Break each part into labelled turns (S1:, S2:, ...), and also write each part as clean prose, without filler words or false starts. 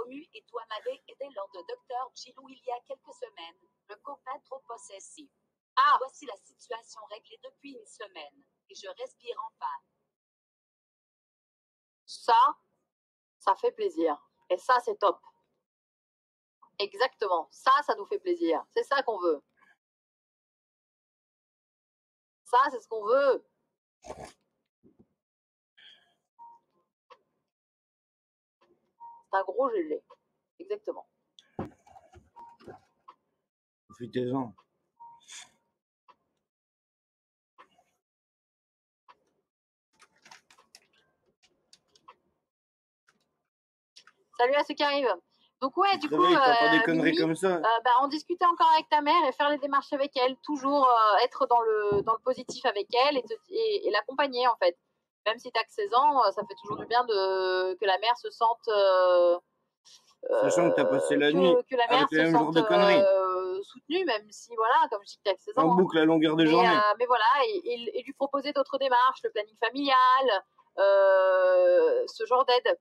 S1: promu et toi m'avais aidé lors de Dr. Gilou il y a quelques semaines. Le copain trop possessif. Ah, voici la situation réglée depuis une semaine. Et je respire enfin.
S2: Ça fait plaisir. Et ça, c'est top. Exactement. Ça nous fait plaisir. C'est ça qu'on veut. Ça, c'est ce qu'on veut. C'est un gros GG. Exactement.
S3: Profitez-en.
S2: Salut à ceux qui arrivent. Donc ouais, du coup,
S3: des conneries
S2: Mimi,
S3: comme ça.
S2: en discuter encore avec ta mère et faire les démarches avec elle, toujours être dans le positif avec elle et l'accompagner en fait. Même si t'as que 16 ans, ça fait toujours du bien que la mère se sente
S3: sachant que t'as passé la nuit
S2: que la mère
S3: avec
S2: se
S3: le même genre de conneries.
S2: Soutenue, même si voilà, comme je dis que t'as que 16 ans.
S3: En boucle à longueur de journée.
S2: Mais voilà, et lui proposer d'autres démarches, le planning familial, ce genre d'aide.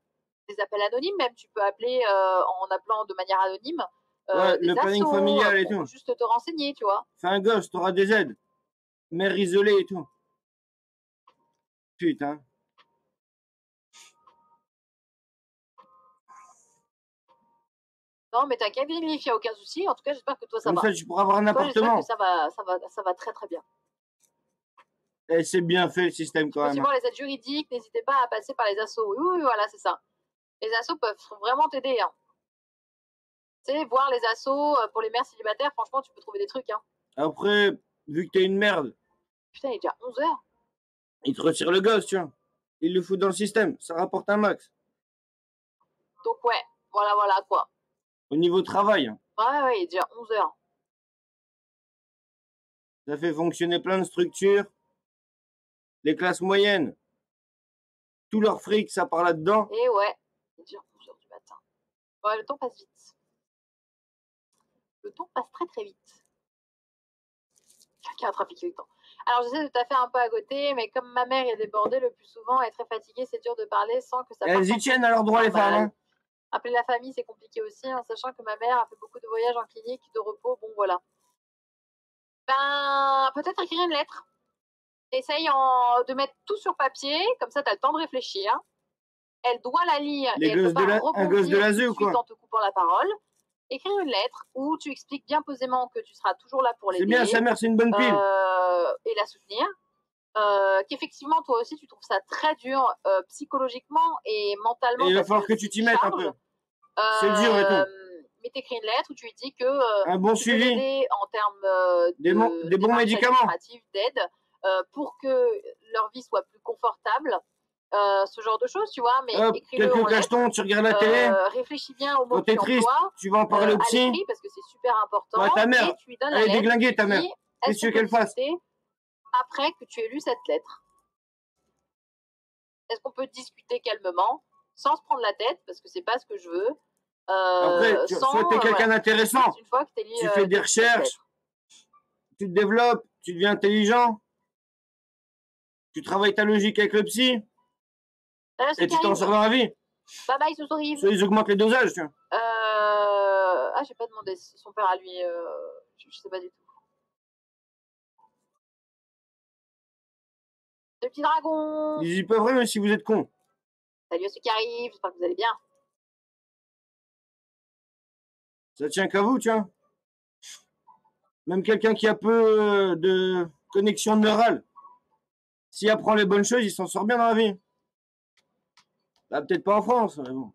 S2: Des appels anonymes même, tu peux appeler en appelant de manière anonyme
S3: Ouais,
S2: des
S3: le planning
S2: assos,
S3: familial et
S2: pour
S3: tout.
S2: juste te renseigner, tu vois.
S3: Fais un gosse, t'auras des aides. Mère isolée et tout. Putain.
S2: Non, mais t'inquiète, il n'y a aucun souci. En tout cas, j'espère que toi, ça va.
S3: Comme ça, tu pourras avoir un appartement.
S2: J'espère que ça va très très bien.
S3: Et c'est bien fait le système quand même.
S2: Si vous voir les aides juridiques, n'hésitez pas à passer par les assos. Oui, voilà, c'est ça. Les assos peuvent vraiment t'aider. Hein. Tu sais, voir les assos pour les mères célibataires, franchement, tu peux trouver des trucs. Hein.
S3: Après, vu que t'es une merde.
S2: Putain, il est déjà 11h.
S3: Il te retire le gosse, tu vois. Il le fout dans le système. Ça rapporte un max.
S2: Donc ouais, voilà quoi.
S3: Au niveau travail.
S2: Ouais, il est déjà 11h.
S3: Ça fait fonctionner plein de structures. Les classes moyennes. Tout leur fric, ça part là-dedans.
S2: Et ouais, il est déjà 11h du matin. Ouais, le temps passe vite. Le temps passe très très vite. Chacun a un trafic le temps. Alors j'essaie de taffer un peu à côté, mais comme ma mère est débordée le plus souvent, elle est très fatiguée, c'est dur de parler sans que ça...
S3: Elles y tiennent à leur droit, les femmes. Hein.
S2: Appeler la famille, c'est compliqué aussi, en sachant que ma mère a fait beaucoup de voyages en clinique, de repos, bon voilà. Ben, peut-être écrire une lettre. Essaye de mettre tout sur papier, comme ça tu as le temps de réfléchir. Elle doit la lire et elle peut pas
S3: un gosse de l'ASE ou quoi
S2: en te coupant la parole. Écrire une lettre où tu expliques bien posément que tu seras toujours là pour l'aider.
S3: C'est bien, sa mère, c'est une bonne pile.
S2: Et la soutenir. Qu'effectivement, toi aussi, tu trouves ça très dur psychologiquement et mentalement.
S3: Et il va falloir que tu t'y mettes un peu. C'est dur et tout.
S2: Mais t'écris une lettre où tu lui dis que
S3: un bon suivi
S2: en termes
S3: des bons médicaments,
S2: d'aide, pour que leur vie soit plus confortable. Ce genre de choses, tu vois, mais
S3: quelques cachetons, tu regardes la télé,
S2: réfléchis bien au mot que
S3: tu triste, tu vas en parler au psy,
S2: parce que c'est super important.
S3: Ouais, ta mère,
S2: et tu lui donnes
S3: elle est déglinguée, ta mère. Qu'est-ce que tu veux qu'elle fasse
S2: après que tu aies lu cette lettre? Est-ce qu'on peut discuter calmement, sans se prendre la tête, parce que c'est pas ce que je veux.
S3: Après, soit t'es quelqu'un d'intéressant, tu fais des recherches, tu te développes, tu deviens intelligent, tu travailles ta logique avec le psy, et tu t'en sors dans la vie.
S2: Bye bye, ce soir.
S3: Soit ils augmentent les dosages, tu vois.
S2: Ah, j'ai pas demandé son père à lui, je sais pas du tout. Le petit dragon.
S3: Ils y peuvent rien, mais si vous êtes con.
S2: Salut à ceux qui arrivent, j'espère que vous allez bien.
S3: Ça tient qu'à vous, tu vois. Même quelqu'un qui a peu de connexion neurale, s'il apprend les bonnes choses, il s'en sort bien dans la vie. Là, peut-être pas en France, mais bon.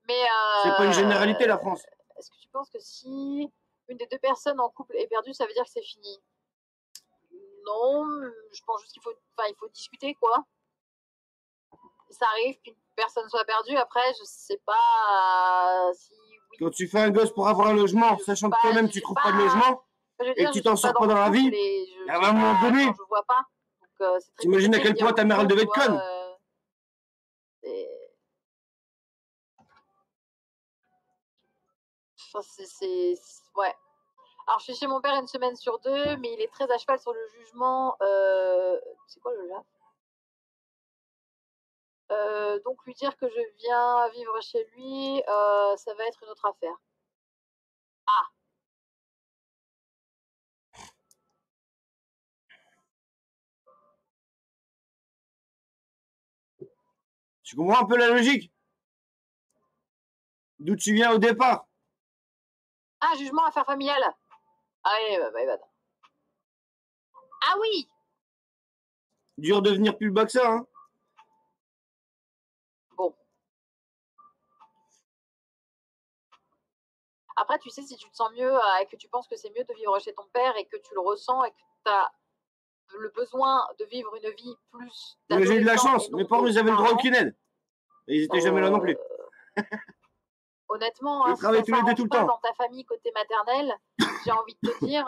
S2: Mais
S3: c'est pas une généralité, la France.
S2: Est-ce que tu penses que si une des deux personnes en couple est perdue, ça veut dire que c'est fini? Non, je pense juste qu'il faut discuter, quoi. Ça arrive qu'une personne soit perdue, après, je sais pas si... Oui,
S3: quand tu fais un gosse pour avoir un logement, sachant que toi-même tu trouves pas de logement, et que tu t'en sors pas dans la vie, à un moment donné,
S2: je vois pas.
S3: t'imagines à quel point ta mère elle devait être conne.
S2: Ouais. Alors, je suis chez mon père une semaine sur 2, mais il est très à cheval sur le jugement. C'est quoi le là? Donc lui dire que je viens vivre chez lui, ça va être une autre affaire. Ah.
S3: Tu comprends un peu la logique? D'où tu viens au départ?
S2: Ah, jugement, affaire familiale. Allez, bah. Ah oui.
S3: Dur de venir plus bas que ça, hein.
S2: Bon. Après, tu sais, si tu te sens mieux et que tu penses que c'est mieux de vivre chez ton père et que tu le ressens et que tu as le besoin de vivre une vie plus
S3: Mais j'ai eu de la
S2: d'adolescent
S3: chance.
S2: et non
S3: Mes parents,
S2: de
S3: ils avaient le droit à
S2: parents,
S3: aucune aide. Et ils étaient jamais là non plus.
S2: Honnêtement,
S3: Ils
S2: hein, si
S3: travaillaient
S2: ça
S3: tous les deux
S2: s'arrange
S3: tout le
S2: pas
S3: temps.
S2: dans ta famille côté maternelle, j'ai envie de te dire,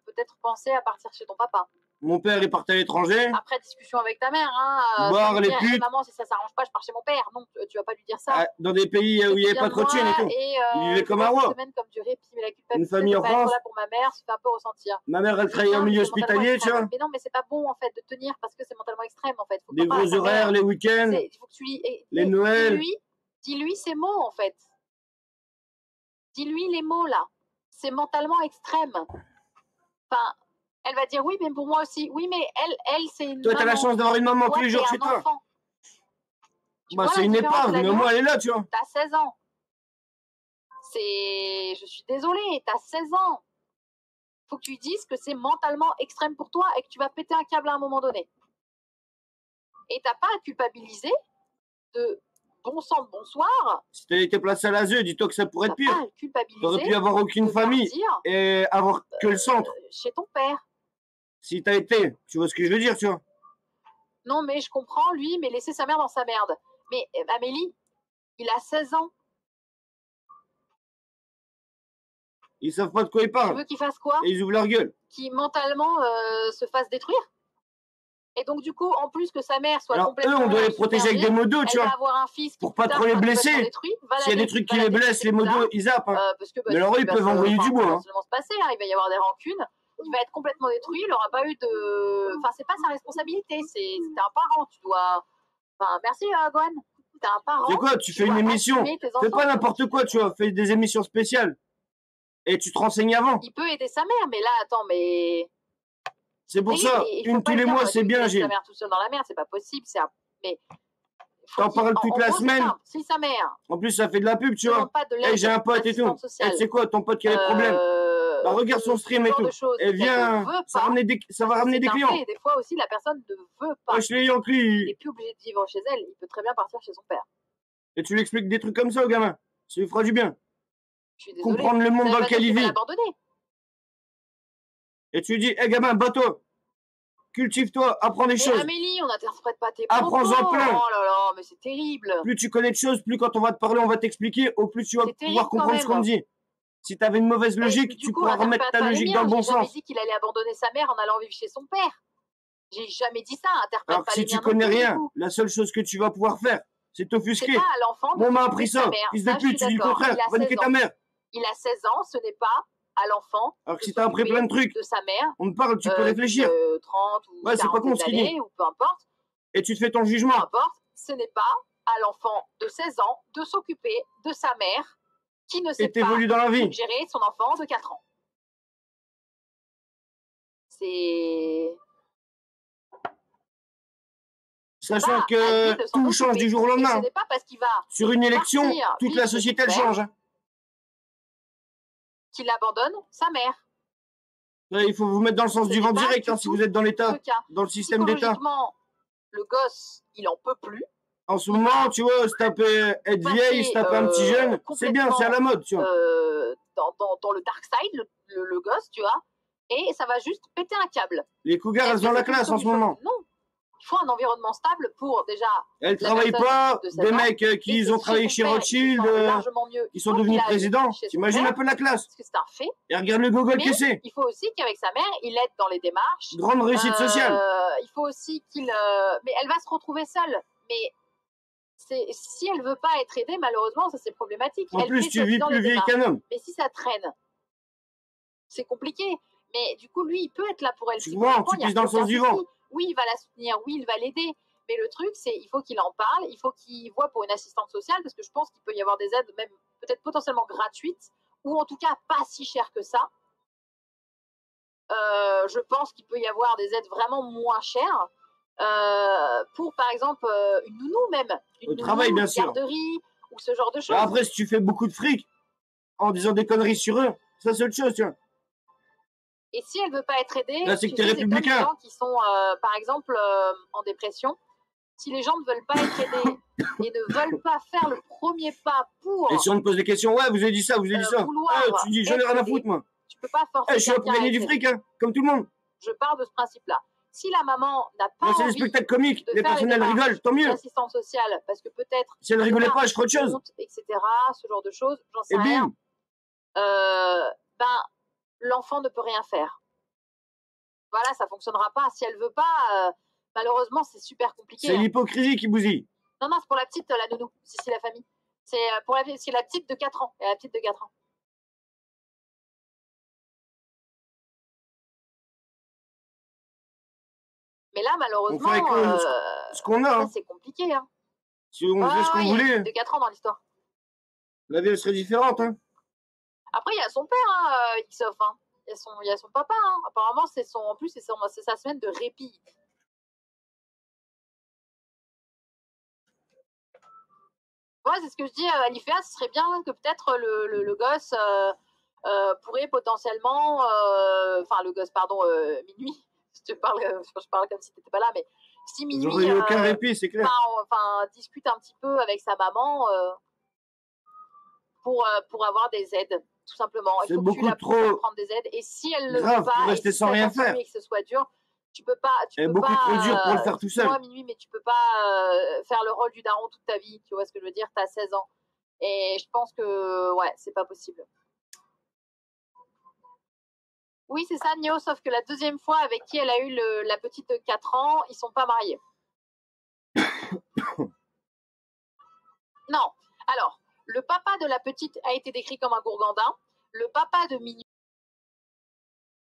S2: peut-être penser à partir chez ton papa.
S3: Mon père, il partait à l'étranger.
S2: Après, discussion avec ta mère. Hein,
S3: Boire,
S2: sans lui
S3: les
S2: dire,
S3: putes.
S2: Hey, maman, si ça s'arrange pas, je pars chez mon père. Non, tu vas pas lui dire ça.
S3: Dans des pays où il n'y avait pas trop de thunes et tout. Il vivait comme un roi.
S2: Semaine comme du répit, mais la
S3: Une
S2: culpabilité
S3: famille
S2: de
S3: en
S2: pas être
S3: France.
S2: là pour ma mère, se fait un peu ressentir.
S3: Ma mère, elle travaillait en milieu hospitalier, tu vois.
S2: Mais non, mais c'est pas bon en fait de tenir parce que c'est mentalement extrême en fait. Faut
S3: Des gros horaires, les week-ends,
S2: faut que tu lui,
S3: les Noëls.
S2: Dis-lui ces mots en fait. Dis-lui les mots là. C'est mentalement extrême. Enfin, elle va dire oui, mais pour moi aussi. Oui, mais elle c'est une.
S3: Toi, t'as la chance d'avoir une maman tous les jours chez toi. Bah, c'est une épave, mais moi, elle est là, tu vois.
S2: T'as 16 ans. Je suis désolée, t'as 16 ans. Faut que tu lui dises que c'est mentalement extrême pour toi et que tu vas péter un câble à un moment donné. Et t'as pas à culpabiliser de bon sang de bonsoir.
S3: Si t'avais été placé à l'ASE, dis-toi que ça pourrait être pire. T'aurais pu avoir aucune famille et avoir que le centre.
S2: Chez ton père.
S3: Si t'as été, tu vois ce que je veux dire, tu vois.
S2: Non, mais je comprends, lui, mais laisser sa mère dans sa merde. Mais Amélie, il a 16 ans.
S3: Ils savent pas de quoi ils parlent.
S2: Tu veux qu'il fasse quoi?
S3: Et ils ouvrent leur gueule.
S2: Qu'il mentalement se fasse détruire. Et donc, du coup, en plus que sa mère soit complètement...
S3: Alors, eux, on doit les protéger avec des modos, tu vois.
S2: Avoir un fils
S3: pour pas trop les blesser. S'il y a des trucs qui les blessent, les modos, ils zappent. Hein. Mais alors, eux, ils peuvent envoyer du bois.
S2: Hein. Se passer, hein. Il va y avoir des rancunes. Il va être complètement détruit. Il n'aura pas eu de... Enfin, c'est pas sa responsabilité. C'est un parent. Tu dois... Enfin, merci, Gwen. T'es un parent.
S3: C'est quoi? Tu fais une émission. Fais pas n'importe quoi, tu vois. Fais des émissions spéciales. Et tu te renseignes avant.
S2: Il peut aider sa mère, mais là, attends, mais...
S3: C'est pour ça, une tous les mois, c'est bien, Gilles.
S2: Sa mère tout seul dans la merde, c'est pas possible. Mais
S3: t'en parles toute la semaine.
S2: Si sa mère.
S3: En plus, ça fait de la pub, tu vois. Hey, j'ai un pote et tout. Et c'est quoi, ton pote qui a des problèmes? Bah, regarde son stream et tout. Et viens, ça va ramener des clients.
S2: Des fois aussi, la personne ne veut pas.
S3: Wesh, les Yankees.
S2: Il n'est plus obligé de vivre chez elle. Il peut très bien partir chez son père.
S3: Et tu lui expliques des trucs comme ça au gamin. Ça lui fera du bien.
S2: Je suis désolée.
S3: Comprendre le monde dans lequel il vit. Et tu lui dis, hé gamin, bats-toi. Cultive-toi, apprends des choses.
S2: Amélie, on n'interprète pas tes propos.
S3: Apprends-en plein.
S2: Oh là là, mais c'est terrible.
S3: Plus tu connais de choses, plus quand on va te parler, on va t'expliquer, au plus tu vas pouvoir comprendre ce qu'on dit. Si tu avais une mauvaise logique, tu pourras remettre ta logique dans le bon sens.
S2: J'ai jamais dit qu'il allait abandonner sa mère en allant vivre chez son père. J'ai jamais dit ça.
S3: Alors que si tu connais rien, la seule chose que tu vas pouvoir faire, c'est t'offusquer. Moi, on m'a appris ça. Fils de pute, tu dis le contraire. Va niquer ta mère.
S2: Il a 16 ans, ce n'est pas à l'enfant.
S3: Alors que si t'as appris plein de trucs,
S2: de sa mère,
S3: on te parle, tu peux réfléchir.
S2: 30 ou
S3: ouais, c'est pas con ce qu'il dit.
S2: Ou peu importe.
S3: Et tu te fais ton jugement.
S2: Peu importe, ce n'est pas à l'enfant de 16 ans de s'occuper de sa mère qui ne sait pas
S3: dans la vie.
S2: gérer son enfant de 4 ans. C'est...
S3: Sachant que tout change du jour au lendemain.
S2: Ce n'est pas parce qu'il va
S3: sur une élection, toute la société elle change.
S2: Qu'il abandonne sa mère.
S3: Là, il faut vous mettre dans le sens du vent direct hein, si vous êtes dans l'État, dans le système d'État.
S2: Le gosse, il en peut plus.
S3: En ce moment, tu vois, se taper être vieille, se taper un petit jeune, c'est bien, c'est à la mode, tu vois.
S2: Dans le dark side, le gosse, tu vois, et ça va juste péter un câble.
S3: Les cougars, elles ont la classe en ce moment.
S2: Non. Il faut un environnement stable pour déjà.
S3: Elles travaillent pas, des mecs qui ont travaillé chez Rothschild, qui sont devenus présidents. T'imagines un peu la classe.
S2: Parce que c'est un fait.
S3: Et regarde le gogol que c'est.
S2: Il faut aussi qu'avec sa mère, il aide dans les démarches.
S3: Grande réussite sociale.
S2: Il faut aussi qu'il. Mais elle va se retrouver seule. Mais si elle veut pas être aidée, malheureusement, ça c'est problématique.
S3: En plus, tu vis plus vieille qu'un homme.
S2: Mais si ça traîne, c'est compliqué. Mais du coup, lui, il peut être là pour elle.
S3: Tu vois, tu pises dans le sens du vent.
S2: Oui, il va la soutenir, oui, il va l'aider, Mais le truc, c'est il faut qu'il en parle, il faut qu'il voit pour une assistante sociale, parce que je pense qu'il peut y avoir des aides, même peut-être potentiellement gratuites, ou en tout cas pas si chères que ça. Je pense qu'il peut y avoir des aides vraiment moins chères. Pour, par exemple, une nounou même. Une
S3: Au travail, bien sûr.
S2: garderie, ou ce genre de choses.
S3: Après, si tu fais beaucoup de fric en disant des conneries sur eux, ça c'est autre chose, tu vois.
S2: Et si elle veut pas être aidée,
S3: là, c'est que t'es républicain.
S2: Les gens qui sont, par exemple, en dépression, si les gens ne veulent pas être aidés et ne veulent pas faire le premier pas pour...
S3: Et si on te pose des questions, ouais, vous avez dit ça, vous avez dit ça. Tu dis, j'en ai rien à foutre, moi.
S2: Tu peux pas forcer
S3: je suis là pour gagner du fric, hein, comme tout le monde.
S2: Je pars de ce principe-là. Si la maman n'a pas envie...
S3: C'est des spectacles comiques, les personnels rigolent, tant mieux.
S2: L'assistante sociale, parce que peut-être...
S3: Si elle rigolait pas, je ferais autre chose.
S2: Etc., ce genre de choses, j'en sais rien. Ben, l'enfant ne peut rien faire. Voilà, ça fonctionnera pas. Si elle veut pas, malheureusement, c'est super compliqué.
S3: C'est l'hypocrisie qui bousille.
S2: Non, c'est pour la petite, la nounou. C'est la famille. C'est la petite de 4 ans. Et la petite de 4 ans. Mais là, malheureusement,
S3: ce qu'on a.
S2: C'est compliqué. Hein.
S3: Si on faisait ce qu'on voulait.
S2: De 4 ans dans l'histoire.
S3: La vie, elle serait différente. Hein.
S2: Après, il y a son père, Ixof. Hein. Il y a son papa. Hein. Apparemment, en plus, c'est sa semaine de répit. Ouais, c'est ce que je dis à l'IFEA. Ce serait bien que peut-être le gosse pourrait potentiellement... Enfin, le gosse, pardon, minuit. Je parle comme si tu n'étais pas là, mais si minuit...
S3: Il n'y a aucun répit, c'est clair.
S2: Enfin, discute un petit peu avec sa maman pour avoir des aides, tout simplement.
S3: C'est beaucoup trop...
S2: prendre des aides. Et si elle ne
S3: le veut
S2: pas,
S3: rester sans rien faire.
S2: Et que ce soit dur, tu peux pas...
S3: C'est beaucoup trop dur pour le faire tout seul.
S2: Moi, minuit, mais tu peux pas faire le rôle du daron toute ta vie. Tu vois ce que je veux dire? Tu as 16 ans. Et je pense que, ouais, c'est pas possible. Oui, c'est ça, Nio, sauf que la deuxième fois avec qui elle a eu la petite de 4 ans, ils sont pas mariés. Non. Alors, le papa de la petite a été décrit comme un gourgandin. Le papa de Minuit